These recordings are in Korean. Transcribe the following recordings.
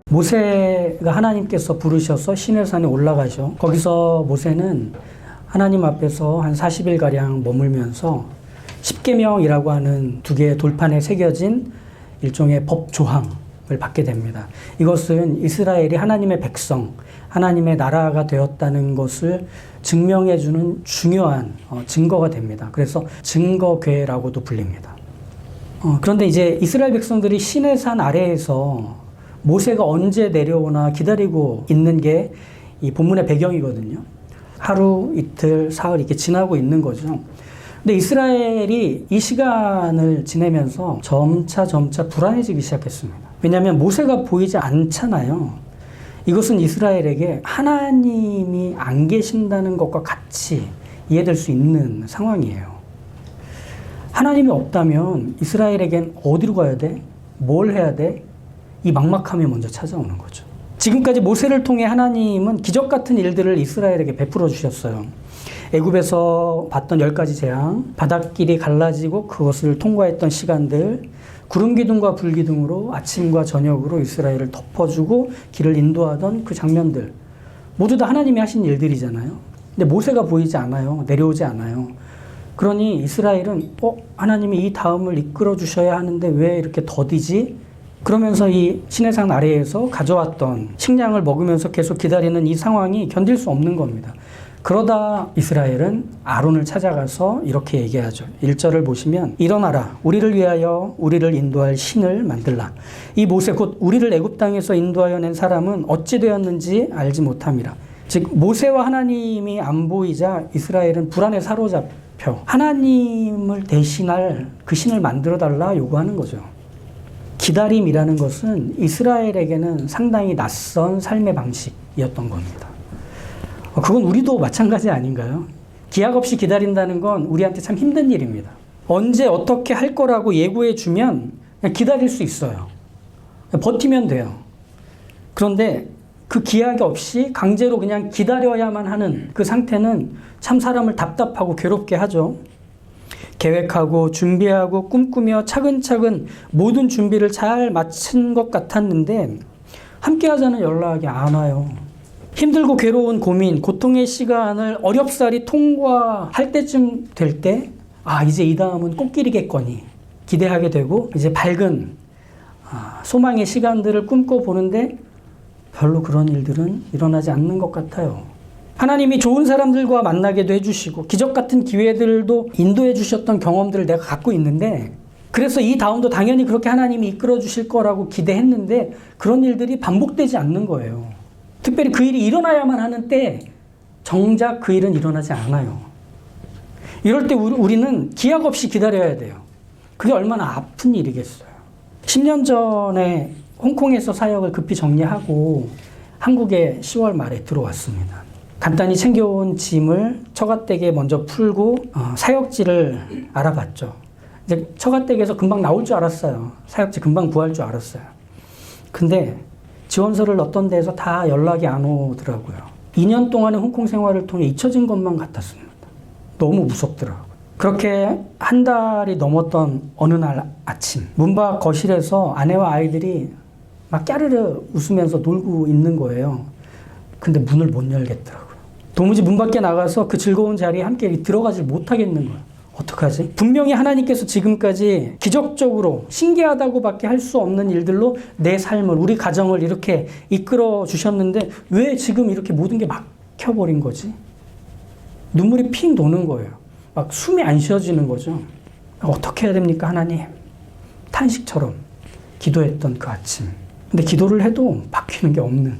모세가 하나님께서 부르셔서 시내산에 올라가죠. 거기서 모세는 하나님 앞에서 한 40일가량 머물면서 십계명이라고 하는 두 개의 돌판에 새겨진 일종의 법 조항을 받게 됩니다. 이것은 이스라엘이 하나님의 백성, 하나님의 나라가 되었다는 것을 증명해주는 중요한 증거가 됩니다. 그래서 증거궤라고도 불립니다. 그런데 이제 이스라엘 백성들이 시내산 아래에서 모세가 언제 내려오나 기다리고 있는 게 이 본문의 배경이거든요. 하루, 이틀, 사흘 이렇게 지나고 있는 거죠. 근데 이스라엘이 이 시간을 지내면서 점차 불안해지기 시작했습니다. 왜냐하면 모세가 보이지 않잖아요. 이것은 이스라엘에게 하나님이 안 계신다는 것과 같이 이해될 수 있는 상황이에요. 하나님이 없다면 이스라엘에겐 어디로 가야 돼? 뭘 해야 돼? 이 막막함이 먼저 찾아오는 거죠. 지금까지 모세를 통해 하나님은 기적 같은 일들을 이스라엘에게 베풀어 주셨어요. 애굽에서 봤던 10가지 재앙, 바닷길이 갈라지고 그것을 통과했던 시간들, 구름 기둥과 불 기둥으로 아침과 저녁으로 이스라엘을 덮어주고 길을 인도하던 그 장면들, 모두 다 하나님이 하신 일들이잖아요. 근데 모세가 보이지 않아요. 내려오지 않아요. 그러니 이스라엘은 하나님이 이 다음을 이끌어 주셔야 하는데 왜 이렇게 더디지? 그러면서 이 시내산 아래에서 가져왔던 식량을 먹으면서 계속 기다리는 이 상황이 견딜 수 없는 겁니다. 그러다 이스라엘은 아론을 찾아가서 이렇게 얘기하죠. 1절을 보시면 일어나라 우리를 위하여 우리를 인도할 신을 만들라. 이 모세 곧 우리를 애굽 땅에서 인도하여 낸 사람은 어찌 되었는지 알지 못함이라. 즉 모세와 하나님이 안 보이자 이스라엘은 불안에 사로잡혀 하나님을 대신할 그 신을 만들어 달라 요구하는 거죠. 기다림이라는 것은 이스라엘에게는 상당히 낯선 삶의 방식이었던 겁니다. 그건 우리도 마찬가지 아닌가요? 기약 없이 기다린다는 건 우리한테 참 힘든 일입니다. 언제 어떻게 할 거라고 예고해 주면 그냥 기다릴 수 있어요. 버티면 돼요. 그런데 그 기약 없이 강제로 그냥 기다려야만 하는 그 상태는 참 사람을 답답하고 괴롭게 하죠. 계획하고 준비하고 꿈꾸며 차근차근 모든 준비를 잘 마친 것 같았는데 함께 하자는 연락이 안 와요. 힘들고 괴로운 고민, 고통의 시간을 어렵사리 통과할 때쯤 될 때 이제 이 다음은 꽃길이겠거니 기대하게 되고 이제 밝은 소망의 시간들을 꿈꿔보는데 별로 그런 일들은 일어나지 않는 것 같아요. 하나님이 좋은 사람들과 만나게도 해주시고 기적 같은 기회들도 인도해 주셨던 경험들을 내가 갖고 있는데 그래서 이 다음도 당연히 그렇게 하나님이 이끌어 주실 거라고 기대했는데 그런 일들이 반복되지 않는 거예요. 특별히 그 일이 일어나야만 하는 때 정작 그 일은 일어나지 않아요. 이럴 때 우리는 기약 없이 기다려야 돼요. 그게 얼마나 아픈 일이겠어요. 10년 전에 홍콩에서 사역을 급히 정리하고 한국에 10월 말에 들어왔습니다. 간단히 챙겨온 짐을 처가댁에 먼저 풀고 사역지를 알아봤죠. 이제 처가댁에서 금방 나올 줄 알았어요. 사역지 금방 구할 줄 알았어요. 근데 지원서를 넣었던 데에서 다 연락이 안 오더라고요. 2년 동안의 홍콩 생활을 통해 잊혀진 것만 같았습니다. 너무 무섭더라고요. 그렇게 한 달이 넘었던 어느 날 아침 문 밖 거실에서 아내와 아이들이 막 까르르 웃으면서 놀고 있는 거예요. 근데 문을 못 열겠더라고요. 도무지 문 밖에 나가서 그 즐거운 자리에 함께 들어가지 못하겠는 거예요. 어떡하지? 분명히 하나님께서 지금까지 기적적으로 신기하다고밖에 할 수 없는 일들로 내 삶을, 우리 가정을 이렇게 이끌어 주셨는데 왜 지금 이렇게 모든 게 막혀버린 거지? 눈물이 핑 도는 거예요. 막 숨이 안 쉬어지는 거죠. 어떻게 해야 됩니까, 하나님? 탄식처럼 기도했던 그 아침. 근데 기도를 해도 바뀌는 게 없는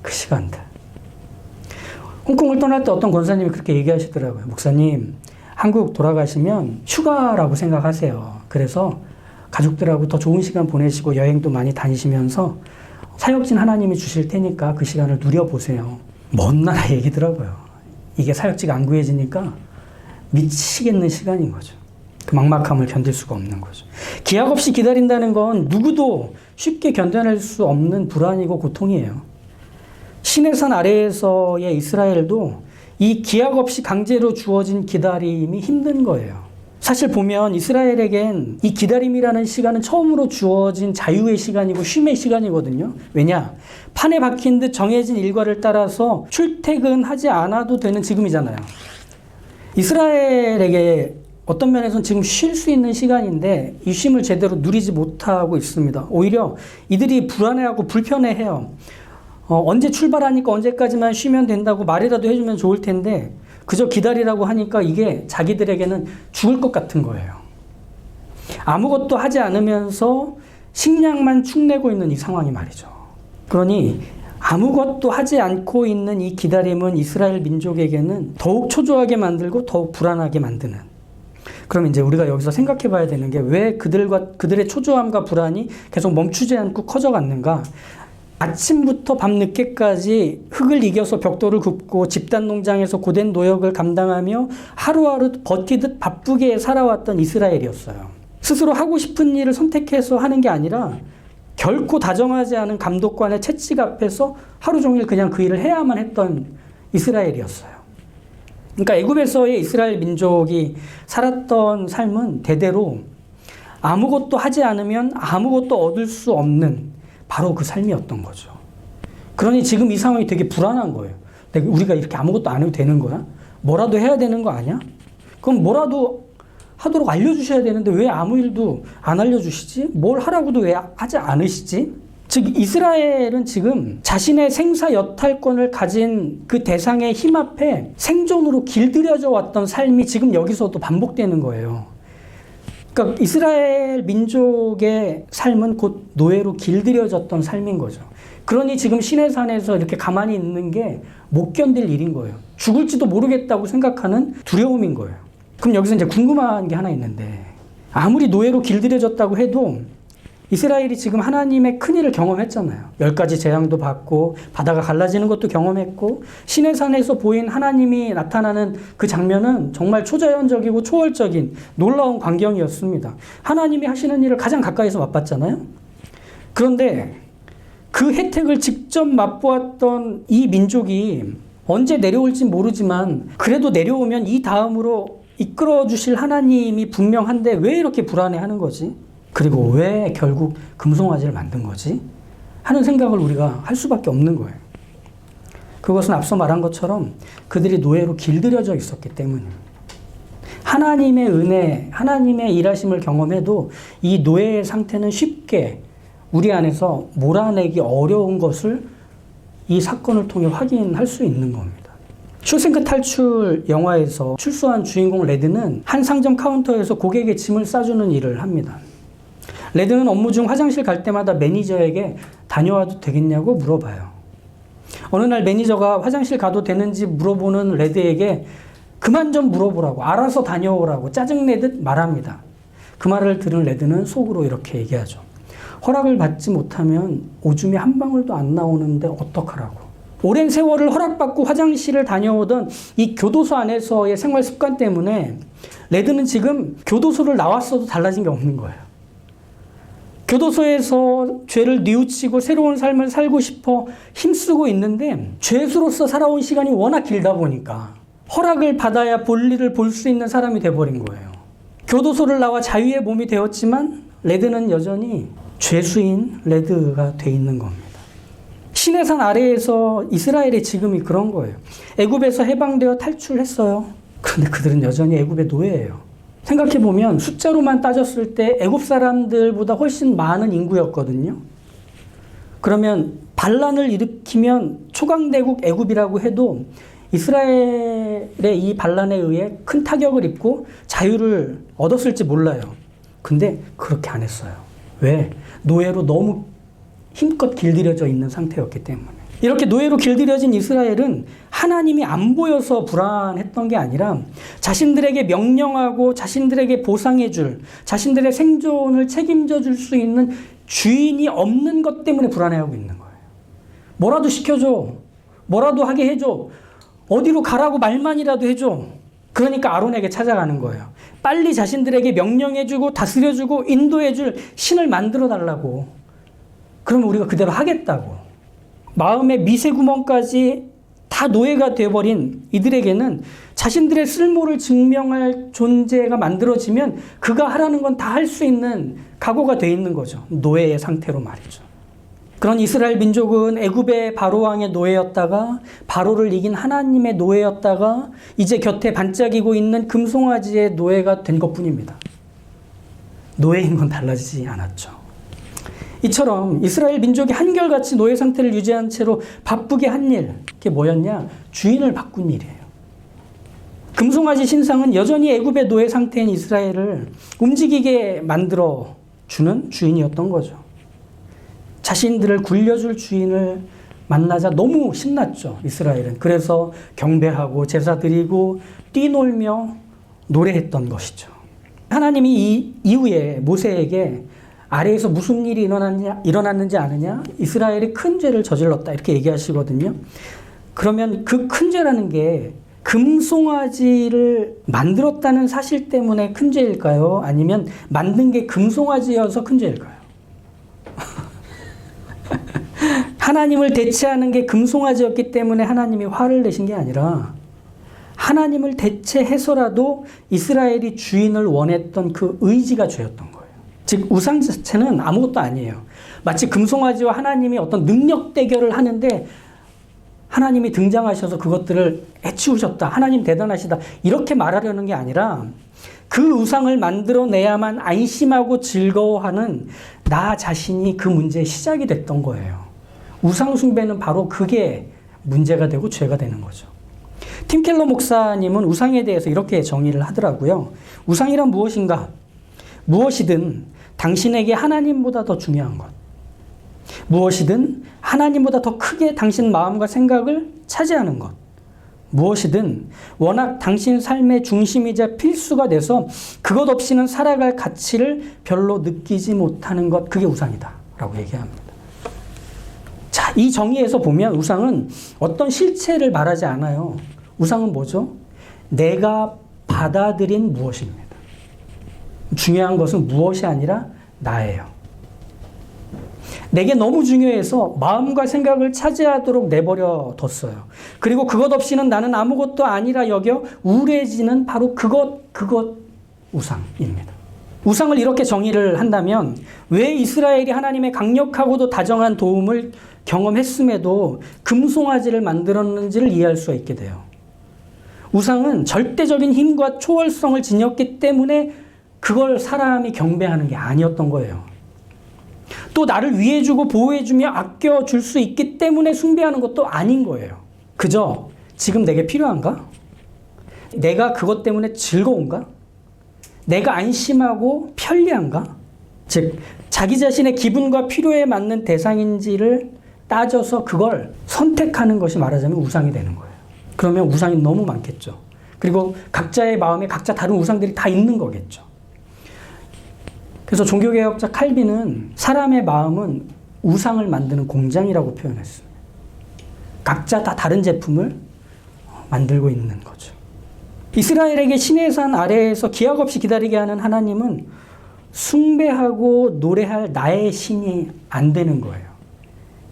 그 시간들. 홍콩을 떠날 때 어떤 권사님이 그렇게 얘기하시더라고요. 목사님, 한국 돌아가시면 휴가라고 생각하세요. 그래서 가족들하고 더 좋은 시간 보내시고 여행도 많이 다니시면서 사역진 하나님이 주실 테니까 그 시간을 누려보세요. 먼 나라 얘기더라고요. 이게 사역지가 안 구해지니까 미치겠는 시간인 거죠. 그 막막함을 견딜 수가 없는 거죠. 기약 없이 기다린다는 건 누구도 쉽게 견뎌낼 수 없는 불안이고 고통이에요. 시내산 아래에서의 이스라엘도 이 기약 없이 강제로 주어진 기다림이 힘든 거예요. 사실 보면 이스라엘에겐 이 기다림이라는 시간은 처음으로 주어진 자유의 시간이고 쉼의 시간이거든요. 왜냐? 판에 박힌 듯 정해진 일과를 따라서 출퇴근하지 않아도 되는 지금이잖아요. 이스라엘에게 어떤 면에서는 지금 쉴 수 있는 시간인데 이 쉼을 제대로 누리지 못하고 있습니다. 오히려 이들이 불안해하고 불편해해요. 언제 출발하니까 언제까지만 쉬면 된다고 말이라도 해주면 좋을 텐데 그저 기다리라고 하니까 이게 자기들에게는 죽을 것 같은 거예요. 아무것도 하지 않으면서 식량만 축내고 있는 이 상황이 말이죠. 그러니 아무것도 하지 않고 있는 이 기다림은 이스라엘 민족에게는 더욱 초조하게 만들고 더욱 불안하게 만드는. 그럼 이제 우리가 여기서 생각해 봐야 되는 게 왜 그들의 초조함과 불안이 계속 멈추지 않고 커져갔는가? 아침부터 밤늦게까지 흙을 이겨서 벽돌을 굽고 집단 농장에서 고된 노역을 감당하며 하루하루 버티듯 바쁘게 살아왔던 이스라엘이었어요. 스스로 하고 싶은 일을 선택해서 하는 게 아니라 결코 다정하지 않은 감독관의 채찍 앞에서 하루 종일 그냥 그 일을 해야만 했던 이스라엘이었어요. 그러니까 애굽에서의 이스라엘 민족이 살았던 삶은 대대로 아무것도 하지 않으면 아무것도 얻을 수 없는 바로 그 삶이었던 거죠. 그러니 지금 이 상황이 되게 불안한 거예요. 우리가 이렇게 아무것도 안 해도 되는 거야? 뭐라도 해야 되는 거 아니야? 그럼 뭐라도 하도록 알려주셔야 되는데 왜 아무 일도 안 알려주시지? 뭘 하라고도 왜 하지 않으시지? 즉 이스라엘은 지금 자신의 생사 여탈권을 가진 그 대상의 힘 앞에 생존으로 길들여져 왔던 삶이 지금 여기서도 반복되는 거예요. 그러니까 이스라엘 민족의 삶은 곧 노예로 길들여졌던 삶인 거죠. 그러니 지금 시내산에서 이렇게 가만히 있는 게 못 견딜 일인 거예요. 죽을지도 모르겠다고 생각하는 두려움인 거예요. 그럼 여기서 이제 궁금한 게 하나 있는데 아무리 노예로 길들여졌다고 해도 이스라엘이 지금 하나님의 큰일을 경험했잖아요. 10가지 재앙도 받고 바다가 갈라지는 것도 경험했고 시내산에서 보인 하나님이 나타나는 그 장면은 정말 초자연적이고 초월적인 놀라운 광경이었습니다. 하나님이 하시는 일을 가장 가까이서 맛봤잖아요. 그런데 그 혜택을 직접 맛보았던 이 민족이 언제 내려올지 모르지만 그래도 내려오면 이 다음으로 이끌어 주실 하나님이 분명한데 왜 이렇게 불안해하는 거지? 그리고 왜 결국 금송아지를 만든 거지? 하는 생각을 우리가 할 수밖에 없는 거예요. 그것은 앞서 말한 것처럼 그들이 노예로 길들여져 있었기 때문입니다. 하나님의 은혜, 하나님의 일하심을 경험해도 이 노예의 상태는 쉽게 우리 안에서 몰아내기 어려운 것을 이 사건을 통해 확인할 수 있는 겁니다. 쇼생크 탈출 영화에서 출소한 주인공 레드는 한 상점 카운터에서 고객의 짐을 싸주는 일을 합니다. 레드는 업무 중 화장실 갈 때마다 매니저에게 다녀와도 되겠냐고 물어봐요. 어느 날 매니저가 화장실 가도 되는지 물어보는 레드에게 그만 좀 물어보라고, 알아서 다녀오라고 짜증내듯 말합니다. 그 말을 들은 레드는 속으로 이렇게 얘기하죠. 허락을 받지 못하면 오줌이 한 방울도 안 나오는데 어떡하라고. 오랜 세월을 허락받고 화장실을 다녀오던 이 교도소 안에서의 생활 습관 때문에 레드는 지금 교도소를 나왔어도 달라진 게 없는 거예요. 교도소에서 죄를 뉘우치고 새로운 삶을 살고 싶어 힘쓰고 있는데 죄수로서 살아온 시간이 워낙 길다 보니까 허락을 받아야 볼일을 볼 수 있는 사람이 돼버린 거예요. 교도소를 나와 자유의 몸이 되었지만 레드는 여전히 죄수인 레드가 돼 있는 겁니다. 시내산 아래에서 이스라엘의 지금이 그런 거예요. 애굽에서 해방되어 탈출했어요. 그런데 그들은 여전히 애굽의 노예예요. 생각해보면 숫자로만 따졌을 때 애굽 사람들보다 훨씬 많은 인구였거든요. 그러면 반란을 일으키면 초강대국 애굽이라고 해도 이스라엘의 이 반란에 의해 큰 타격을 입고 자유를 얻었을지 몰라요. 근데 그렇게 안 했어요. 왜? 노예로 너무 힘껏 길들여져 있는 상태였기 때문에. 이렇게 노예로 길들여진 이스라엘은 하나님이 안 보여서 불안했던 게 아니라 자신들에게 명령하고 자신들에게 보상해 줄, 자신들의 생존을 책임져 줄 수 있는 주인이 없는 것 때문에 불안해하고 있는 거예요. 뭐라도 시켜줘. 뭐라도 하게 해줘. 어디로 가라고 말만이라도 해줘. 그러니까 아론에게 찾아가는 거예요. 빨리 자신들에게 명령해주고 다스려주고 인도해줄 신을 만들어 달라고. 그러면 우리가 그대로 하겠다고. 마음의 미세 구멍까지 다 노예가 되어버린 이들에게는 자신들의 쓸모를 증명할 존재가 만들어지면 그가 하라는 건 다 할 수 있는 각오가 돼 있는 거죠. 노예의 상태로 말이죠. 그런 이스라엘 민족은 애굽의 바로 왕의 노예였다가 바로를 이긴 하나님의 노예였다가 이제 곁에 반짝이고 있는 금송아지의 노예가 된 것뿐입니다. 노예인 건 달라지지 않았죠. 이처럼 이스라엘 민족이 한결같이 노예 상태를 유지한 채로 바쁘게 한 일, 그게 뭐였냐? 주인을 바꾼 일이에요. 금송아지 신상은 여전히 애굽의 노예 상태인 이스라엘을 움직이게 만들어 주는 주인이었던 거죠. 자신들을 굴려줄 주인을 만나자 너무 신났죠, 이스라엘은. 그래서 경배하고 제사 드리고 뛰놀며 노래했던 것이죠. 하나님이 이 이후에 모세에게 아래에서 무슨 일이 일어났는지 아느냐? 이스라엘이 큰 죄를 저질렀다 이렇게 얘기하시거든요. 그러면 그 큰 죄라는 게 금송아지를 만들었다는 사실 때문에 큰 죄일까요? 아니면 만든 게 금송아지여서 큰 죄일까요? 하나님을 대체하는 게 금송아지였기 때문에 하나님이 화를 내신 게 아니라 하나님을 대체해서라도 이스라엘이 주인을 원했던 그 의지가 죄였던 거예요. 즉 우상 자체는 아무것도 아니에요. 마치 금송아지와 하나님이 어떤 능력 대결을 하는데 하나님이 등장하셔서 그것들을 해치우셨다. 하나님 대단하시다. 이렇게 말하려는 게 아니라 그 우상을 만들어내야만 안심하고 즐거워하는 나 자신이 그 문제의 시작이 됐던 거예요. 우상 숭배는 바로 그게 문제가 되고 죄가 되는 거죠. 팀 켈러 목사님은 우상에 대해서 이렇게 정의를 하더라고요. 우상이란 무엇인가? 무엇이든 당신에게 하나님보다 더 중요한 것. 무엇이든 하나님보다 더 크게 당신 마음과 생각을 차지하는 것. 무엇이든 워낙 당신 삶의 중심이자 필수가 돼서 그것 없이는 살아갈 가치를 별로 느끼지 못하는 것. 그게 우상이다 라고 얘기합니다. 자, 이 정의에서 보면 우상은 어떤 실체를 말하지 않아요. 우상은 뭐죠? 내가 받아들인 무엇입니다. 중요한 것은 무엇이 아니라 나예요. 내게 너무 중요해서 마음과 생각을 차지하도록 내버려 뒀어요. 그리고 그것 없이는 나는 아무것도 아니라 여겨 우울해지는 바로 그것 우상입니다. 우상을 이렇게 정의를 한다면 왜 이스라엘이 하나님의 강력하고도 다정한 도움을 경험했음에도 금송아지를 만들었는지를 이해할 수가 있게 돼요. 우상은 절대적인 힘과 초월성을 지녔기 때문에 그걸 사람이 경배하는 게 아니었던 거예요. 또 나를 위해주고 보호해주며 아껴줄 수 있기 때문에 숭배하는 것도 아닌 거예요. 그저 지금 내게 필요한가? 내가 그것 때문에 즐거운가? 내가 안심하고 편리한가? 즉 자기 자신의 기분과 필요에 맞는 대상인지를 따져서 그걸 선택하는 것이 말하자면 우상이 되는 거예요. 그러면 우상이 너무 많겠죠. 그리고 각자의 마음에 각자 다른 우상들이 다 있는 거겠죠. 그래서 종교개혁자 칼빈은 사람의 마음은 우상을 만드는 공장이라고 표현했습니다. 각자 다 다른 제품을 만들고 있는 거죠. 이스라엘에게 시내의 산 아래에서 기약 없이 기다리게 하는 하나님은 숭배하고 노래할 나의 신이 안 되는 거예요.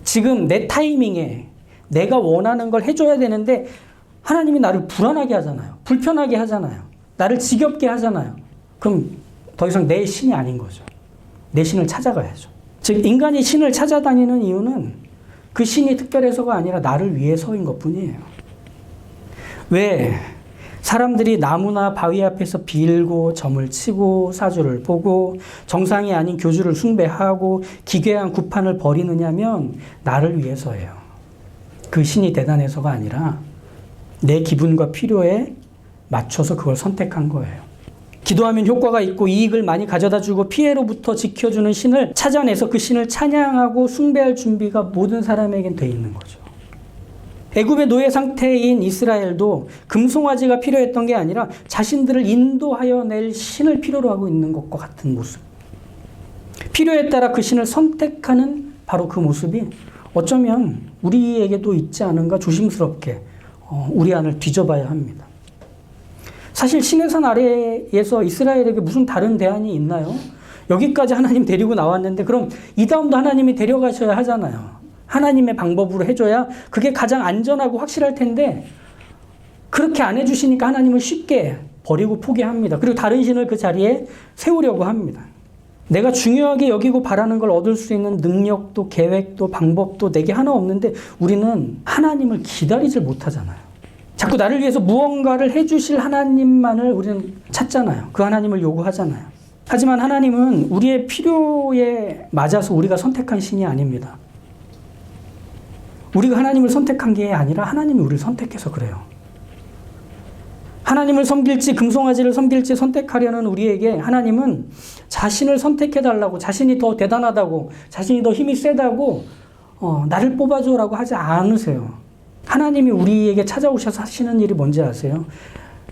지금 내 타이밍에 내가 원하는 걸 해줘야 되는데 하나님이 나를 불안하게 하잖아요. 불편하게 하잖아요. 나를 지겹게 하잖아요. 그럼 더 이상 내 신이 아닌 거죠. 내 신을 찾아가야죠. 즉 인간이 신을 찾아다니는 이유는 그 신이 특별해서가 아니라 나를 위해서인 것뿐이에요. 왜 사람들이 나무나 바위 앞에서 빌고 점을 치고 사주를 보고 정상이 아닌 교주를 숭배하고 기괴한 구판을 벌이느냐면 나를 위해서예요. 그 신이 대단해서가 아니라 내 기분과 필요에 맞춰서 그걸 선택한 거예요. 기도하면 효과가 있고 이익을 많이 가져다주고 피해로부터 지켜주는 신을 찾아내서 그 신을 찬양하고 숭배할 준비가 모든 사람에겐 돼 있는 거죠. 애굽의 노예 상태인 이스라엘도 금송아지가 필요했던 게 아니라 자신들을 인도하여 낼 신을 필요로 하고 있는 것과 같은 모습. 필요에 따라 그 신을 선택하는 바로 그 모습이 어쩌면 우리에게도 있지 않은가 조심스럽게 우리 안을 뒤져봐야 합니다. 사실 시내산 아래에서 이스라엘에게 무슨 다른 대안이 있나요? 여기까지 하나님 데리고 나왔는데 그럼 이 다음도 하나님이 데려가셔야 하잖아요. 하나님의 방법으로 해줘야 그게 가장 안전하고 확실할 텐데 그렇게 안 해주시니까 하나님은 쉽게 버리고 포기합니다. 그리고 다른 신을 그 자리에 세우려고 합니다. 내가 중요하게 여기고 바라는 걸 얻을 수 있는 능력도 계획도 방법도 내게 하나 없는데 우리는 하나님을 기다리질 못하잖아요. 자꾸 나를 위해서 무언가를 해주실 하나님만을 우리는 찾잖아요. 그 하나님을 요구하잖아요. 하지만 하나님은 우리의 필요에 맞아서 우리가 선택한 신이 아닙니다. 우리가 하나님을 선택한 게 아니라 하나님이 우리를 선택해서 그래요. 하나님을 섬길지 금송아지를 섬길지 선택하려는 우리에게 하나님은 자신을 선택해달라고, 자신이 더 대단하다고, 자신이 더 힘이 세다고 나를 뽑아줘라고 하지 않으세요. 하나님이 우리에게 찾아오셔서 하시는 일이 뭔지 아세요?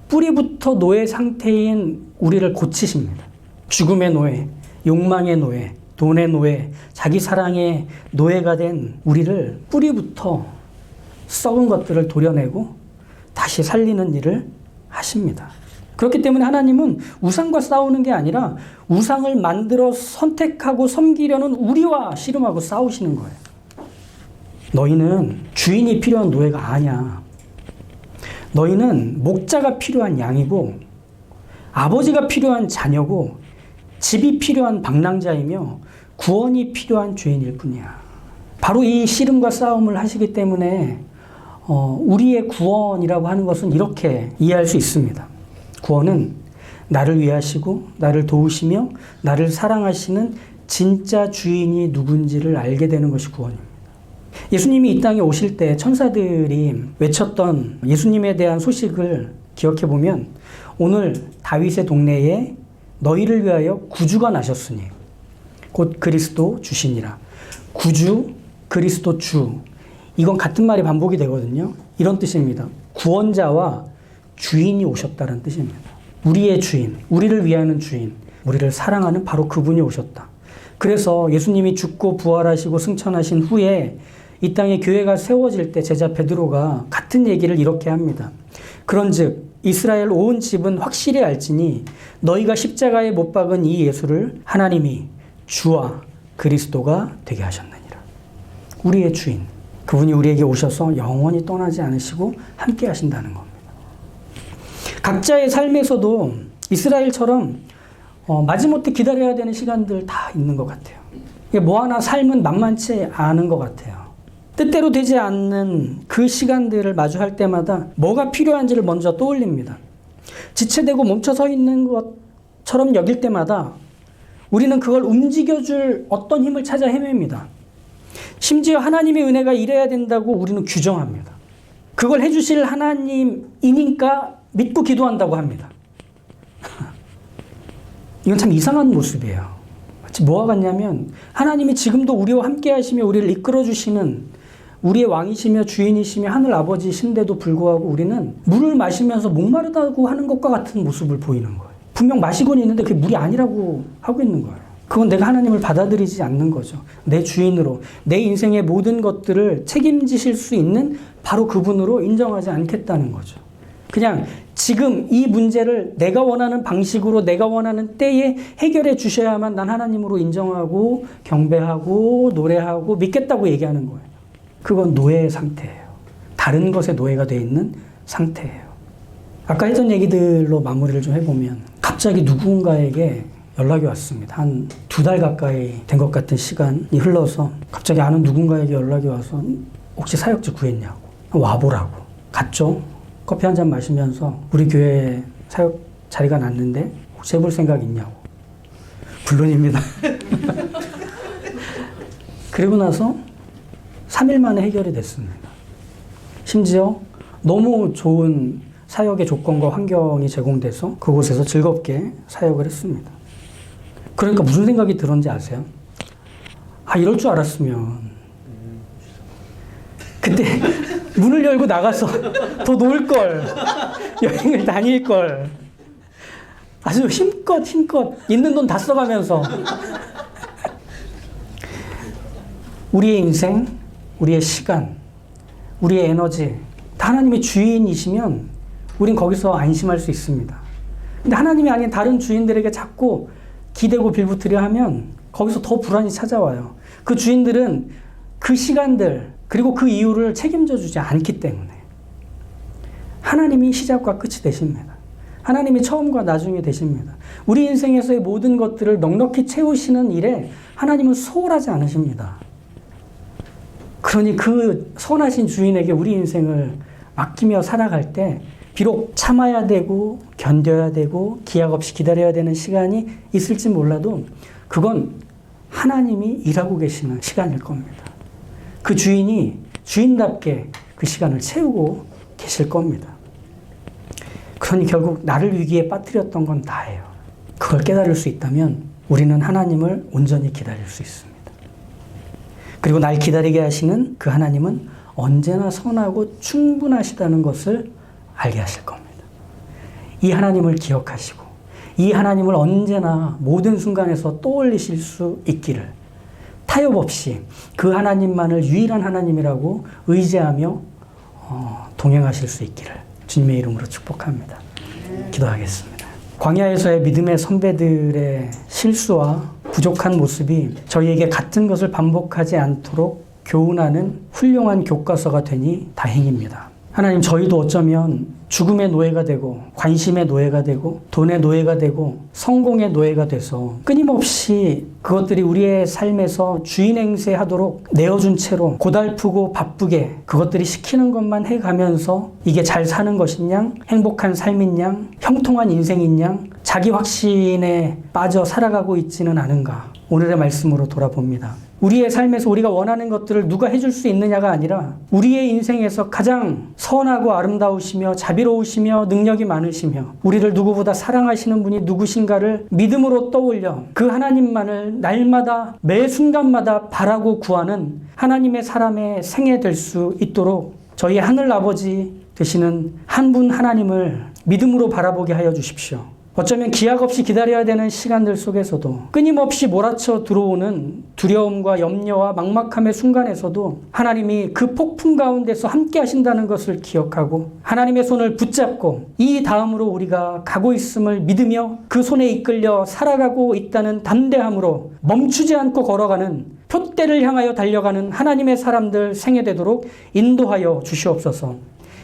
뿌리부터 노예 상태인 우리를 고치십니다. 죽음의 노예, 욕망의 노예, 돈의 노예, 자기 사랑의 노예가 된 우리를 뿌리부터 썩은 것들을 도려내고 다시 살리는 일을 하십니다. 그렇기 때문에 하나님은 우상과 싸우는 게 아니라 우상을 만들어 선택하고 섬기려는 우리와 씨름하고 싸우시는 거예요. 너희는 주인이 필요한 노예가 아니야. 너희는 목자가 필요한 양이고 아버지가 필요한 자녀고 집이 필요한 방랑자이며 구원이 필요한 죄인일 뿐이야. 바로 이 씨름과 싸움을 하시기 때문에 우리의 구원이라고 하는 것은 이렇게 이해할 수 있습니다. 구원은 나를 위하시고 나를 도우시며 나를 사랑하시는 진짜 주인이 누군지를 알게 되는 것이 구원입니다. 예수님이 이 땅에 오실 때 천사들이 외쳤던 예수님에 대한 소식을 기억해 보면 오늘 다윗의 동네에 너희를 위하여 구주가 나셨으니 곧 그리스도 주시니라. 구주, 그리스도 주. 이건 같은 말이 반복이 되거든요. 이런 뜻입니다. 구원자와 주인이 오셨다는 뜻입니다. 우리의 주인, 우리를 위하는 주인, 우리를 사랑하는 바로 그분이 오셨다. 그래서 예수님이 죽고 부활하시고 승천하신 후에 이 땅에 교회가 세워질 때 제자 베드로가 같은 얘기를 이렇게 합니다. 그런즉 이스라엘 온 집은 확실히 알지니 너희가 십자가에 못 박은 이 예수를 하나님이 주와 그리스도가 되게 하셨느니라. 우리의 주인, 그분이 우리에게 오셔서 영원히 떠나지 않으시고 함께 하신다는 겁니다. 각자의 삶에서도 이스라엘처럼 마지못해 기다려야 되는 시간들 다 있는 것 같아요. 뭐 하나 삶은 만만치 않은 것 같아요. 뜻대로 되지 않는 그 시간들을 마주할 때마다 뭐가 필요한지를 먼저 떠올립니다. 지체되고 멈춰 서 있는 것처럼 여길 때마다 우리는 그걸 움직여줄 어떤 힘을 찾아 헤맵니다. 심지어 하나님의 은혜가 이래야 된다고 우리는 규정합니다. 그걸 해주실 하나님이니까 믿고 기도한다고 합니다. 이건 참 이상한 모습이에요. 마치 뭐와 같냐면 하나님이 지금도 우리와 함께 하시며 우리를 이끌어 주시는 우리의 왕이시며 주인이시며 하늘 아버지신데도 불구하고 우리는 물을 마시면서 목마르다고 하는 것과 같은 모습을 보이는 거예요. 분명 마시고는 있는데 그게 물이 아니라고 하고 있는 거예요. 그건 내가 하나님을 받아들이지 않는 거죠. 내 주인으로 내 인생의 모든 것들을 책임지실 수 있는 바로 그분으로 인정하지 않겠다는 거죠. 그냥 지금 이 문제를 내가 원하는 방식으로 내가 원하는 때에 해결해 주셔야만 난 하나님으로 인정하고 경배하고 노래하고 믿겠다고 얘기하는 거예요. 그건 노예의 상태예요. 다른 것에 노예가 되어 있는 상태예요. 아까 했던 얘기들로 마무리를 좀 해보면 갑자기 누군가에게 연락이 왔습니다. 한 2달 가까이 된 것 같은 시간이 흘러서 갑자기 아는 누군가에게 연락이 와서 혹시 사역지 구했냐고 와보라고 갔죠. 커피 한 잔 마시면서 우리 교회에 사역 자리가 났는데 혹시 해볼 생각 있냐고. 물론입니다. 그리고 나서 3일 만에 해결이 됐습니다. 심지어 너무 좋은 사역의 조건과 환경이 제공돼서 그곳에서 즐겁게 사역을 했습니다. 그러니까 무슨 생각이 들었는지 아세요? 아, 이럴 줄 알았으면 그때 문을 열고 나가서 더 놀걸, 여행을 다닐걸, 아주 힘껏 있는 돈 다 써가면서 우리의 인생, 우리의 시간, 우리의 에너지 다 하나님의 주인이시면 우린 거기서 안심할 수 있습니다. 근데 하나님이 아닌 다른 주인들에게 자꾸 기대고 빌붙으려 하면 거기서 더 불안이 찾아와요. 그 주인들은 그 시간들 그리고 그 이유를 책임져 주지 않기 때문에 하나님이 시작과 끝이 되십니다. 하나님이 처음과 나중이 되십니다. 우리 인생에서의 모든 것들을 넉넉히 채우시는 일에 하나님은 소홀하지 않으십니다. 그러니 그 선하신 주인에게 우리 인생을 맡기며 살아갈 때 비록 참아야 되고 견뎌야 되고 기약 없이 기다려야 되는 시간이 있을지 몰라도 그건 하나님이 일하고 계시는 시간일 겁니다. 그 주인이 주인답게 그 시간을 채우고 계실 겁니다. 그러니 결국 나를 위기에 빠뜨렸던 건 다예요. 그걸 깨달을 수 있다면 우리는 하나님을 온전히 기다릴 수 있습니다. 그리고 날 기다리게 하시는 그 하나님은 언제나 선하고 충분하시다는 것을 알게 하실 겁니다. 이 하나님을 기억하시고 이 하나님을 언제나 모든 순간에서 떠올리실 수 있기를 타협 없이 그 하나님만을 유일한 하나님이라고 의지하며 동행하실 수 있기를 주님의 이름으로 축복합니다. 기도하겠습니다. 광야에서의 믿음의 선배들의 실수와 부족한 모습이 저희에게 같은 것을 반복하지 않도록 교훈하는 훌륭한 교과서가 되니 다행입니다. 하나님, 저희도 어쩌면 죽음의 노예가 되고 관심의 노예가 되고 돈의 노예가 되고 성공의 노예가 돼서 끊임없이 그것들이 우리의 삶에서 주인 행세하도록 내어준 채로 고달프고 바쁘게 그것들이 시키는 것만 해가면서 이게 잘 사는 것이냐, 행복한 삶이냐, 형통한 인생이냐, 자기 확신에 빠져 살아가고 있지는 않은가. 오늘의 말씀으로 돌아봅니다. 우리의 삶에서 우리가 원하는 것들을 누가 해줄 수 있느냐가 아니라 우리의 인생에서 가장 선하고 아름다우시며 자비로우시며 능력이 많으시며 우리를 누구보다 사랑하시는 분이 누구신가를 믿음으로 떠올려 그 하나님만을 날마다 매 순간마다 바라고 구하는 하나님의 사람의 생애 될 수 있도록 저희 하늘 아버지 되시는 한 분 하나님을 믿음으로 바라보게 하여 주십시오. 어쩌면 기약 없이 기다려야 되는 시간들 속에서도 끊임없이 몰아쳐 들어오는 두려움과 염려와 막막함의 순간에서도 하나님이 그 폭풍 가운데서 함께 하신다는 것을 기억하고 하나님의 손을 붙잡고 이 다음으로 우리가 가고 있음을 믿으며 그 손에 이끌려 살아가고 있다는 담대함으로 멈추지 않고 걸어가는 표대를 향하여 달려가는 하나님의 사람들 생애되도록 인도하여 주시옵소서.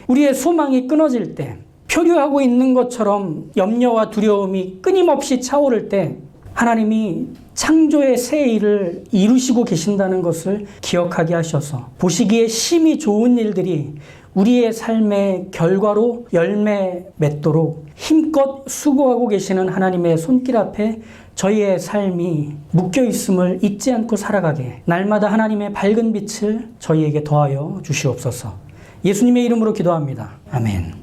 우리의 소망이 끊어질 때 표류하고 있는 것처럼 염려와 두려움이 끊임없이 차오를 때 하나님이 창조의 새 일을 이루시고 계신다는 것을 기억하게 하셔서 보시기에 심히 좋은 일들이 우리의 삶의 결과로 열매 맺도록 힘껏 수고하고 계시는 하나님의 손길 앞에 저희의 삶이 묶여 있음을 잊지 않고 살아가게 날마다 하나님의 밝은 빛을 저희에게 더하여 주시옵소서. 예수님의 이름으로 기도합니다. 아멘.